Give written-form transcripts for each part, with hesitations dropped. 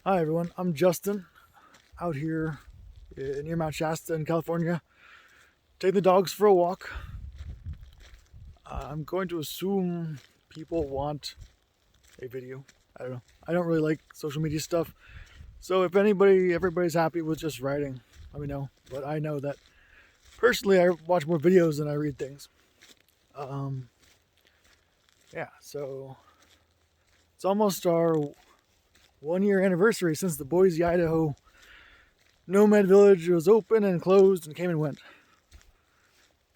Hi everyone, I'm Justin, out here near Mount Shasta in California, taking the dogs for a walk. I'm going to assume people want a video. I don't know. I don't really like social media stuff, so if everybody's happy with just writing, let me know. But I know that personally, I watch more videos than I read things. Um, yeah, so it's almost our 1 year anniversary since the Boise, Idaho Nomad Village was open and closed and came and went.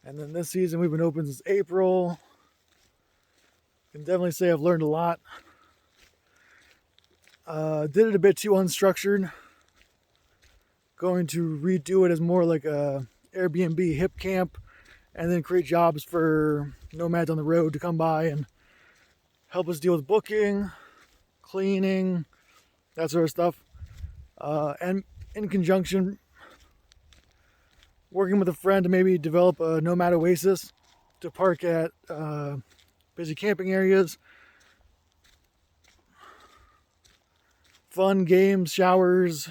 And then this season we've been open since April. I can definitely say I've learned a lot. Did it a bit too unstructured. Going to redo it as more like a Airbnb hip camp, and then create jobs for nomads on the road to come by and help us deal with booking, cleaning, that sort of stuff. And in conjunction, working with a friend to maybe develop a nomad oasis to park at busy camping areas, fun games, showers,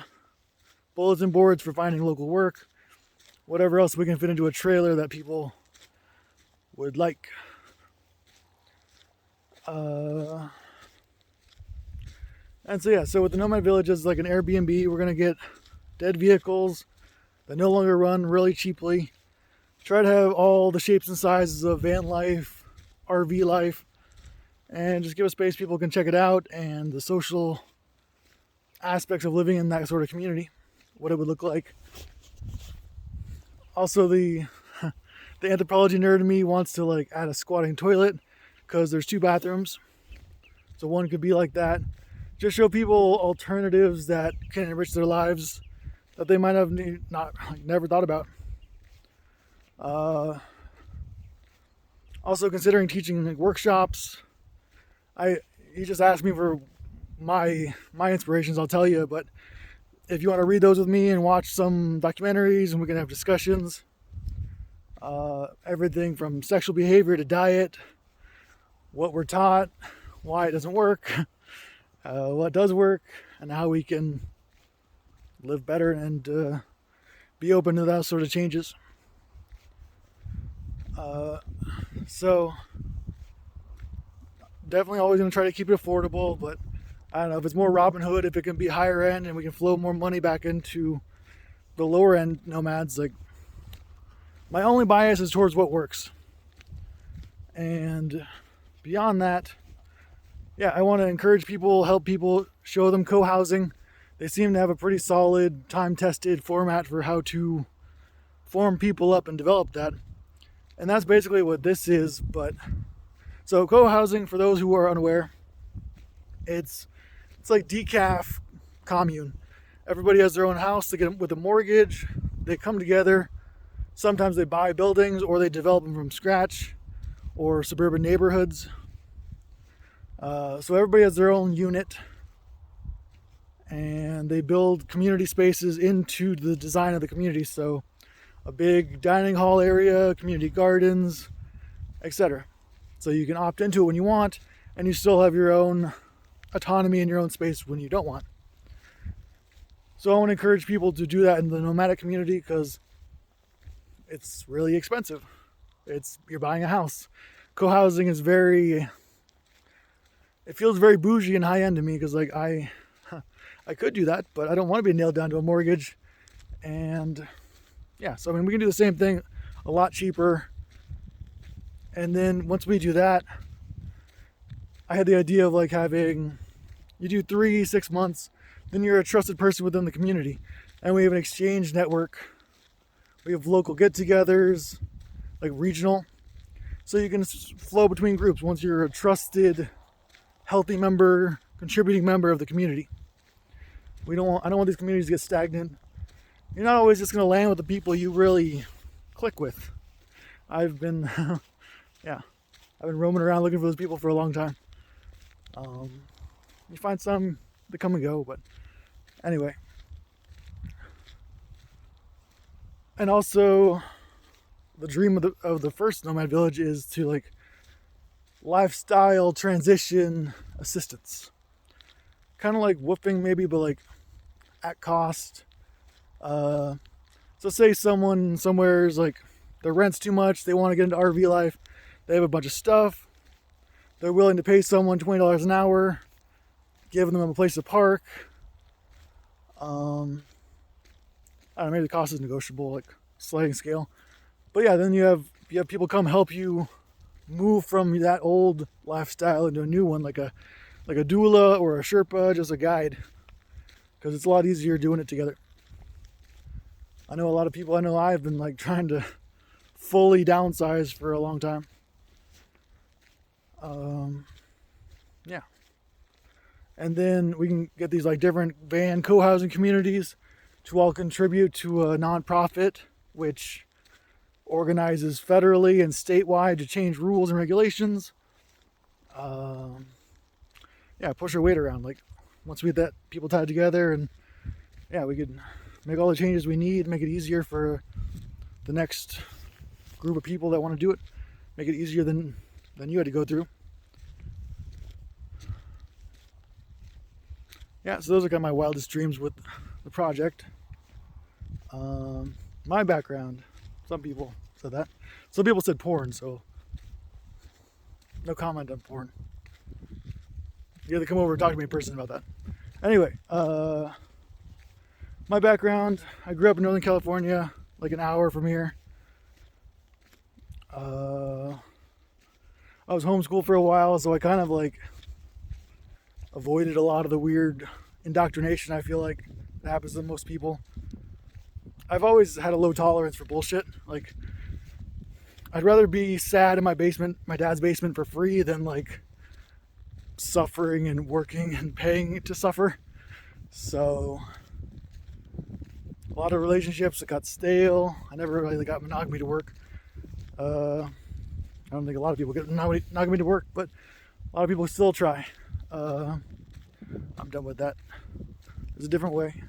bulletin boards for finding local work, whatever else we can fit into a trailer that people would like. And so with the Nomad Villages, like an Airbnb, we're going to get dead vehicles that no longer run really cheaply. Try to have all the shapes and sizes of van life, RV life, and just give a space people can check it out, and the social aspects of living in that sort of community, what it would look like. Also, the anthropology nerd in me wants to like add a squatting toilet because there's 2 bathrooms, so one could be like that. Just show people alternatives that can enrich their lives that they might have never thought about. Also considering teaching like workshops. You just asked me for my inspirations, I'll tell you, but if you want to read those with me and watch some documentaries and we can have discussions, everything from sexual behavior to diet, what we're taught, why it doesn't work, what does work, and how we can live better and be open to that sort of changes. So definitely always going to try to keep it affordable, but I don't know if it's more Robin Hood, if it can be higher end and we can flow more money back into the lower end nomads. Like, my only bias is towards what works, and beyond that, yeah, I want to encourage people, help people, show them co-housing. They seem to have a pretty solid, time-tested format for how to form people up and develop that. And that's basically what this is. But so co-housing, for those who are unaware, it's like decaf commune. Everybody has their own house. They get with a mortgage. They come together. Sometimes they buy buildings or they develop them from scratch, or suburban neighborhoods. So everybody has their own unit, and they build community spaces into the design of the community. So a big dining hall area, community gardens, etc. So you can opt into it when you want, and you still have your own autonomy in your own space when you don't want. So I want to encourage people to do that in the nomadic community because it's really expensive. You're buying a house. Co-housing is it feels very bougie and high end to me because like I could do that, but I don't want to be nailed down to a mortgage. And yeah, so I mean, we can do the same thing a lot cheaper. And then once we do that, I had the idea of like you do 3-6 months, then you're a trusted person within the community. And we have an exchange network. We have local get-togethers, like regional. So you can flow between groups once you're a trusted, healthy member, contributing member of the community. I don't want these communities to get stagnant. You're not always just going to land with the people you really click with. I've been roaming around looking for those people for a long time. You find some that come and go, but anyway. And also, the dream of the first Nomad Village is to like lifestyle transition assistance. kind of like woofing maybe, but like at cost. So say someone somewhere is like, their rent's too much, they want to get into RV life, they have a bunch of stuff, they're willing to pay someone $20 an hour, giving them a place to park. I don't know, maybe the cost is negotiable, like sliding scale. But yeah, then you have people come help you move from that old lifestyle into a new one, like a doula or a Sherpa, just a guide, because it's a lot easier doing it together. I know a lot of people, I've been like trying to fully downsize for a long time. Yeah. And then we can get these like different van co-housing communities to all contribute to a nonprofit, which organizes federally and statewide to change rules and regulations. Yeah, push our weight around. Like once we get that people tied together, and yeah, we could make all the changes we need, make it easier for the next group of people that want to do it, make it easier than you had to go through. Yeah, so those are kind of my wildest dreams with the project. My background, some people said that. Some people said porn, so no comment on porn. You have to come over and talk to me in person about that. Anyway, my background, I grew up in Northern California, like an hour from here. I was homeschooled for a while, so I kind of like avoided a lot of the weird indoctrination I feel like that happens to most people. I've always had a low tolerance for bullshit. Like, I'd rather be sad in my basement, my dad's basement, for free than like suffering and working and paying to suffer. So a lot of relationships that got stale. I never really got monogamy to work. I don't think a lot of people get monogamy to work, but a lot of people still try. I'm done with that. There's a different way.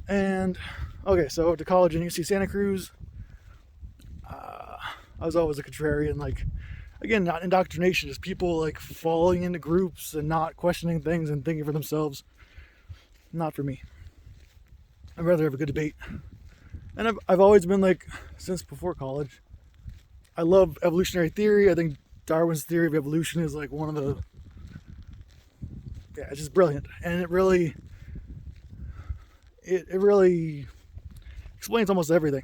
And okay, so I went to college in UC Santa Cruz. I was always a contrarian, like, again, not indoctrination, just people like falling into groups and not questioning things and thinking for themselves. Not for me. I'd rather have a good debate. And I've always been like, since before college, I love evolutionary theory. I think Darwin's theory of evolution is like one of the, yeah, it's just brilliant. And it really explains almost everything.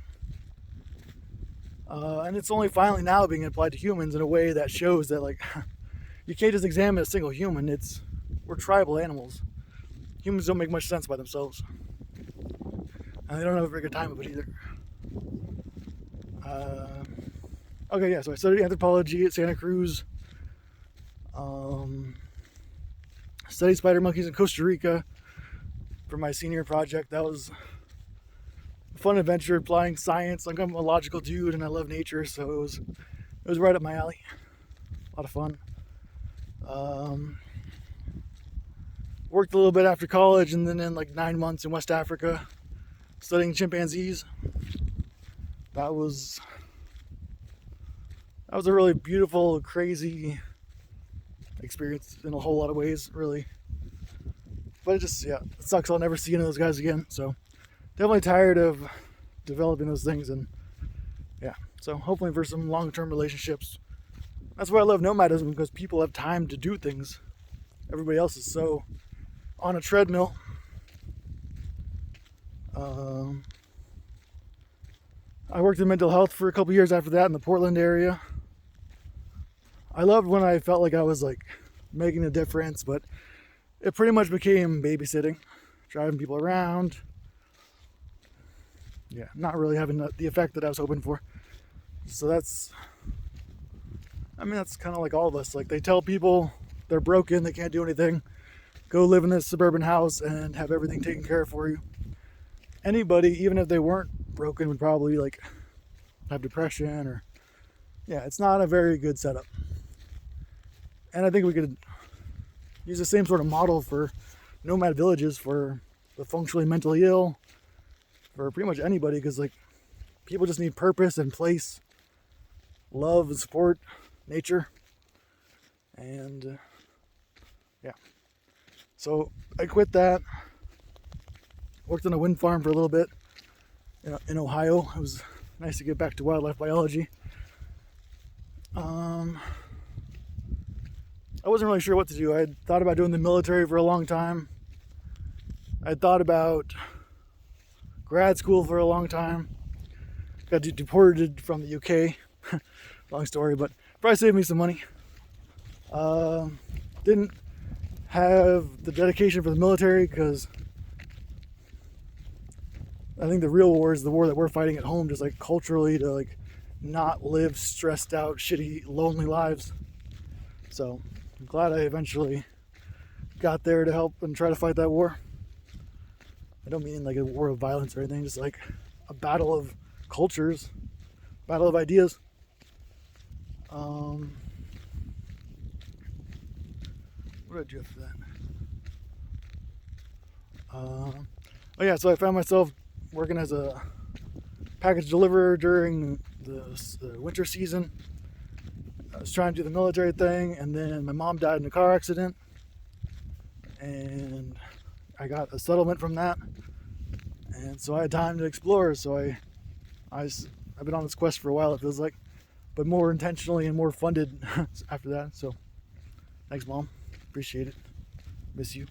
And it's only finally now being applied to humans in a way that shows that, like, you can't just examine a single human. We're tribal animals. Humans don't make much sense by themselves. And they don't have a very good time of it either. Okay, yeah, so I studied anthropology at Santa Cruz. Studied spider monkeys in Costa Rica for my senior project. That was a fun adventure, applying science. Like, I'm a logical dude and I love nature, so it was right up my alley. A lot of fun. Worked a little bit after college, and then in like 9 months in West Africa studying chimpanzees. That was a really beautiful, crazy experience in a whole lot of ways, really. But it sucks I'll never see any of those guys again. So definitely tired of developing those things, and yeah. So hopefully for some long-term relationships. That's why I love nomadism, because people have time to do things. Everybody else is so on a treadmill. I worked in mental health for a couple years after that in the Portland area. I loved when I felt like I was like making a difference, but it pretty much became babysitting, driving people around. Yeah, not really having the effect that I was hoping for. So that's kind of like all of us. Like, they tell people they're broken, they can't do anything. Go live in this suburban house and have everything taken care of for you. Anybody, even if they weren't broken, would probably like have depression, or yeah, it's not a very good setup. And I think we could use the same sort of model for Nomad Villages for the functionally mentally ill, for pretty much anybody, because like people just need purpose and place, love and support, nature, and yeah. So I quit that. Worked on a wind farm for a little bit in Ohio. It was nice to get back to wildlife biology. I wasn't really sure what to do. I had thought about doing the military for a long time. I had thought about grad school for a long time. Got deported from the UK. Long story, but probably saved me some money. Didn't have the dedication for the military because I think the real war is the war that we're fighting at home, just like culturally, to like not live stressed out, shitty, lonely lives. So I'm glad I eventually got there to help and try to fight that war. I don't mean like a war of violence or anything, just like a battle of cultures, battle of ideas. What did I do after that? Oh yeah, so I found myself working as a package deliverer during the winter season. I was trying to do the military thing, and then my mom died in a car accident, and I got a settlement from that, and so I had time to explore. So I've been on this quest for a while, it feels like, but more intentionally and more funded after that. So thanks, Mom, appreciate it, miss you.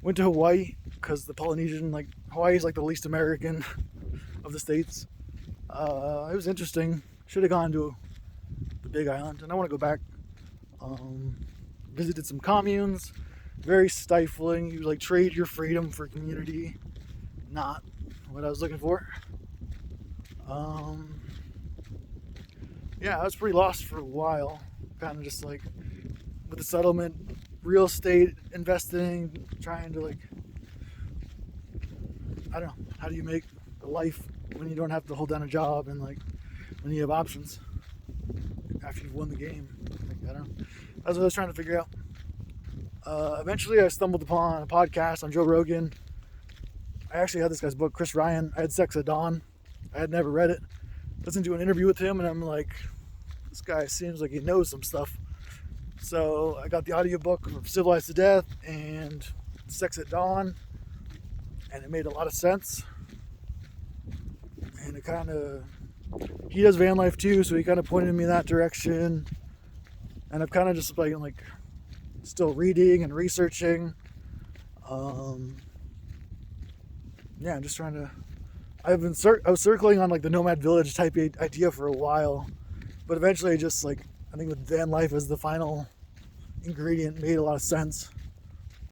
Went to Hawaii because the Polynesian, like Hawaii is like the least American of the states. It was interesting. Should have gone to the Big Island, and I want to go back. Visited some communes. Very stifling. You like trade your freedom for community. Not what I was looking for. Yeah, I was pretty lost for a while. Kind of just like with the settlement, real estate investing, trying to like, I don't know, how do you make a life when you don't have to hold down a job and like when you have options after you've won the game? Like, I don't know. That's what I was trying to figure out. Eventually I stumbled upon a podcast on Joe Rogan. I actually had this guy's book, Chris Ryan. I had Sex at Dawn. I had never read it. Listened to an interview with him, and I'm like, this guy seems like he knows some stuff. So I got the audiobook of Civilized to Death and Sex at Dawn, and it made a lot of sense. And it kind of, he does van life too, so he kind of pointed me in that direction. And I've kind of just like still reading and researching. Yeah, I'm just trying to. I was circling on like the Nomad Village type idea for a while, but eventually just like I think with van life as the final ingredient made a lot of sense.